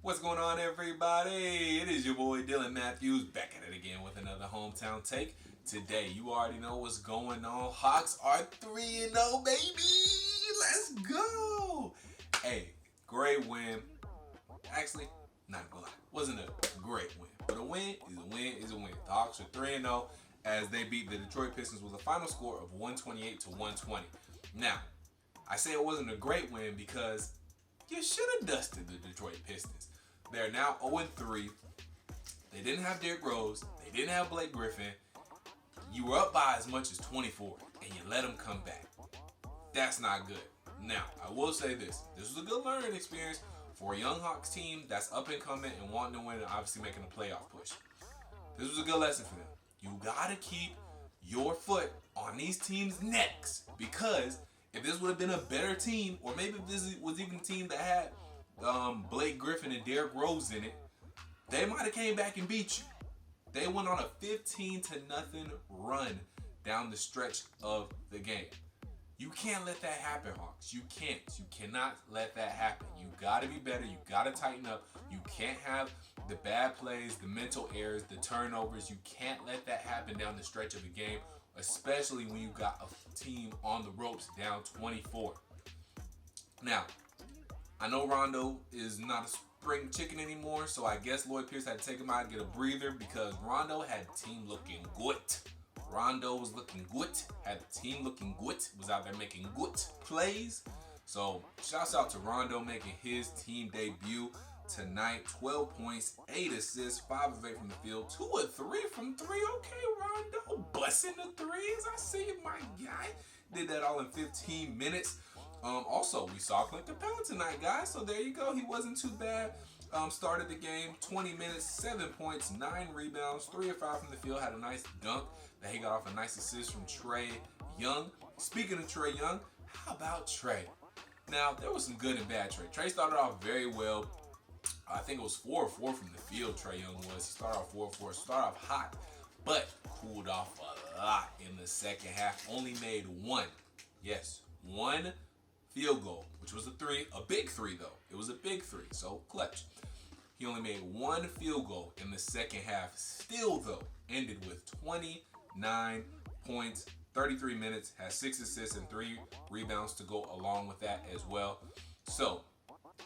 What's going on, everybody? It is your boy Dylan Matthews back at it again with another hometown take. Today, you already know what's going on. Hawks are 3-0, baby! Let's go! Hey, great win. Actually, not gonna lie, wasn't a great win, but a win is a win is a win. The Hawks are 3-0 as they beat the Detroit Pistons with a final score of 128-120. Now, I say it wasn't a great win because you should have dusted the Detroit Pistons. They're now 0-3. They didn't have Derrick Rose. They didn't have Blake Griffin. You were up by as much as 24, and you let them come back. That's not good. Now, I will say this. This was a good learning experience for a young Hawks team that's up and coming and wanting to win and obviously making a playoff push. This was a good lesson for them. You got to keep your foot on these teams' necks, because if this would have been a better team, or maybe if this was even a team that had Blake Griffin and Derrick Rose in it, they might have came back and beat you. They went on a 15-0 run down the stretch of the game. You can't let that happen, Hawks. You can't. You cannot let that happen. You got to be better. You got to tighten up. You can't have the bad plays, the mental errors, the turnovers. You can't let that happen down the stretch of the game, especially when you got a team on the ropes down 24. Now, I know Rondo is not a spring chicken anymore, so I guess Lloyd Pierce had to take him out and get a breather because Rondo had the team looking good. Rondo was looking good, had the team looking good, was out there making good plays. So, shouts out to Rondo making his team debut tonight. 12 points, 8 assists, 5 of 8 from the field, 2 of 3 from 3. Okay, Rondo, busting the threes. I see you, my guy. Did that all in 15 minutes. Also, we saw Clint Capella tonight, guys. So there you go. He wasn't too bad. Started the game, 20 minutes, 7 points, 9 rebounds, 3 of 5 from the field. Had a nice dunk that he got off a nice assist from Trae Young. Speaking of Trae Young, how about Trae? Now, there was some good and bad Trae. Trae started off very well. I think it was 4 of 4 from the field, Trae Young was. He started off 4 of 4. Started off hot, but cooled off a lot in the second half. Only made one field goal, which was a big three though. It was a big three, so clutch. He only made one field goal in the second half. Still though, ended with 29 points, 33 minutes, has 6 assists and 3 rebounds to go along with that as well. So,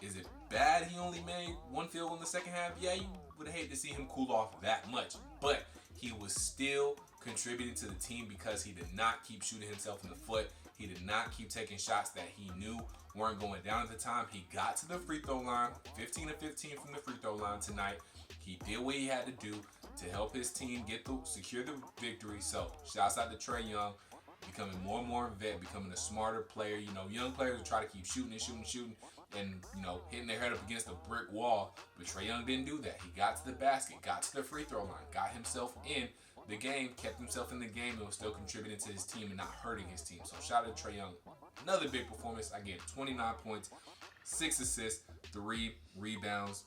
is it bad he only made one field goal in the second half? Yeah, you would hate to see him cool off that much, but he was still contributing to the team because he did not keep shooting himself in the foot. He did not keep taking shots that he knew weren't going down at the time. He got to the free throw line, 15 of 15 from the free throw line tonight. He did what he had to do to help his team secure the victory. So, shouts out to Trae Young, becoming more and more a vet, becoming a smarter player. You know, young players will try to keep shooting and, you know, hitting their head up against a brick wall. But Trae Young didn't do that. He got to the basket, got to the free throw line, got himself in the game, kept himself in the game, and was still contributing to his team and not hurting his team. So shout out to Trae Young. Another big performance. Again, 29 points, 6 assists, 3 rebounds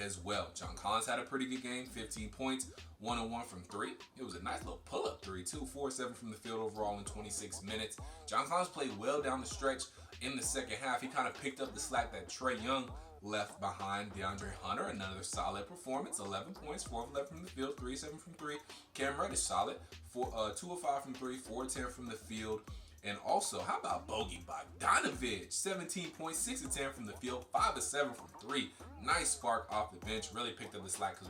as well. John Collins had a pretty good game, 15 points, 1 of 1 from 3. It was a nice little pull-up 3, too. 4 of 7 from the field overall in 26 minutes. John Collins played well down the stretch in the second half. He kind of picked up the slack that Trae Young left behind. DeAndre Hunter, another solid performance, 11 points, 4 of 11 from the field, 3 of 7 from 3. Cam Reddish, solid, 2 of 5 from 3, 4 of 10 from the field. And also, how about Bogey Bogdanovic? 17 points, 6 of 10 from the field, 5 of 7 from 3. Nice spark off the bench. Really picked up the slack because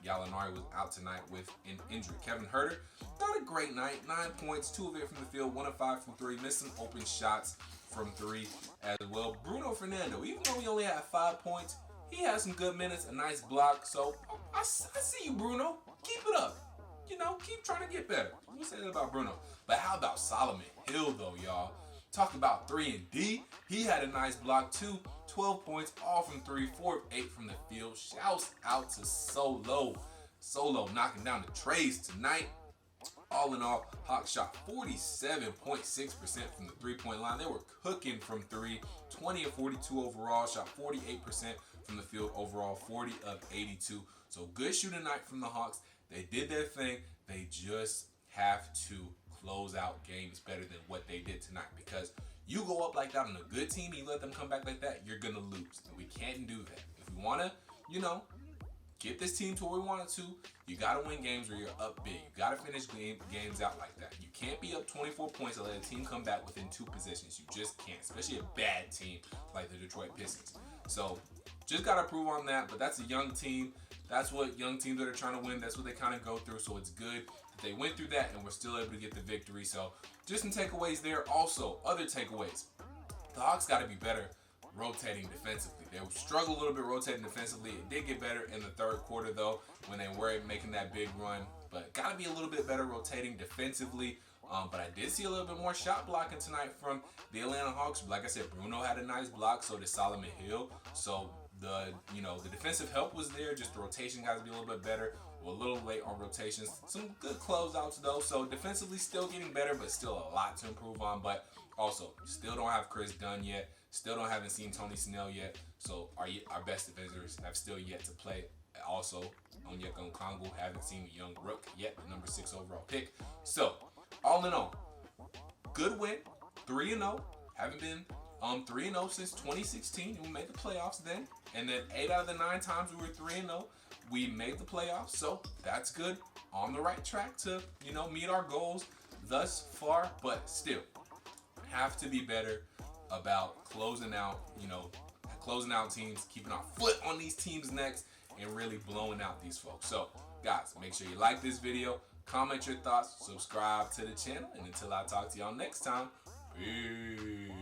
Gallinari was out tonight with an injury. Kevin Huerter, not a great night. 9 points, 2 of 8 from the field, 1 of 5 from 3. Missed some open shots from 3 as well. Bruno Fernando, even though he only had 5 points, he had some good minutes, a nice block. So, I see you, Bruno. Keep it up. You know, keep trying to get better. We'll say that about Bruno. But how about Solomon Hill, though, y'all? Talk about 3 and D. He had a nice block, too. 12 points, all from 3, 4 of 8 from the field. Shouts out to Solo. Solo knocking down the trays tonight. All in all, Hawks shot 47.6% from the three-point line. They were cooking from 3, 20 of 42 overall, shot 48% from the field overall, 40 of 82. So good shooting night from the Hawks. They did their thing. They just have to close out games better than what they did tonight, because you go up like that on a good team, you let them come back like that, you're going to lose. And we can't do that. If we want to, get this team to where we want it to, you got to win games where you're up big. You got to finish games out like that. You can't be up 24 points and let a team come back within 2 possessions. You just can't, especially a bad team like the Detroit Pistons. So just got to improve on that, but that's a young team. That's what young teams that are trying to win, that's what they kind of go through. So it's good that they went through that and we're still able to get the victory. So just some takeaways there. Also, other takeaways. The Hawks got to be better rotating defensively. They struggled a little bit rotating defensively. It did get better in the third quarter, though, when they were making that big run. But got to be a little bit better rotating defensively. But I did see a little bit more shot blocking tonight from the Atlanta Hawks. Like I said, Bruno had a nice block, so did Solomon Hill. So the defensive help was there. Just the rotation got to be a little bit better. We're a little late on rotations. Some good closeouts, though. So defensively still getting better, but still a lot to improve on. But also, still don't have Chris Dunn yet. Still haven't seen Tony Snell yet. So our best defenders have still yet to play. Also, Onyeka Okongwu, haven't seen Young Rook yet, the number 6 overall pick. So, all in all, good win, 3-0. Haven't been 3-0 since 2016. We made the playoffs then. And then 8 out of the 9 times we were 3-0, we made the playoffs. So, that's good. On the right track to, meet our goals thus far. But still, have to be better about closing out teams, keeping our foot on these teams' necks, and really blowing out these folks. So, guys, make sure you like this video, comment your thoughts, subscribe to the channel, and until I talk to y'all next time, peace.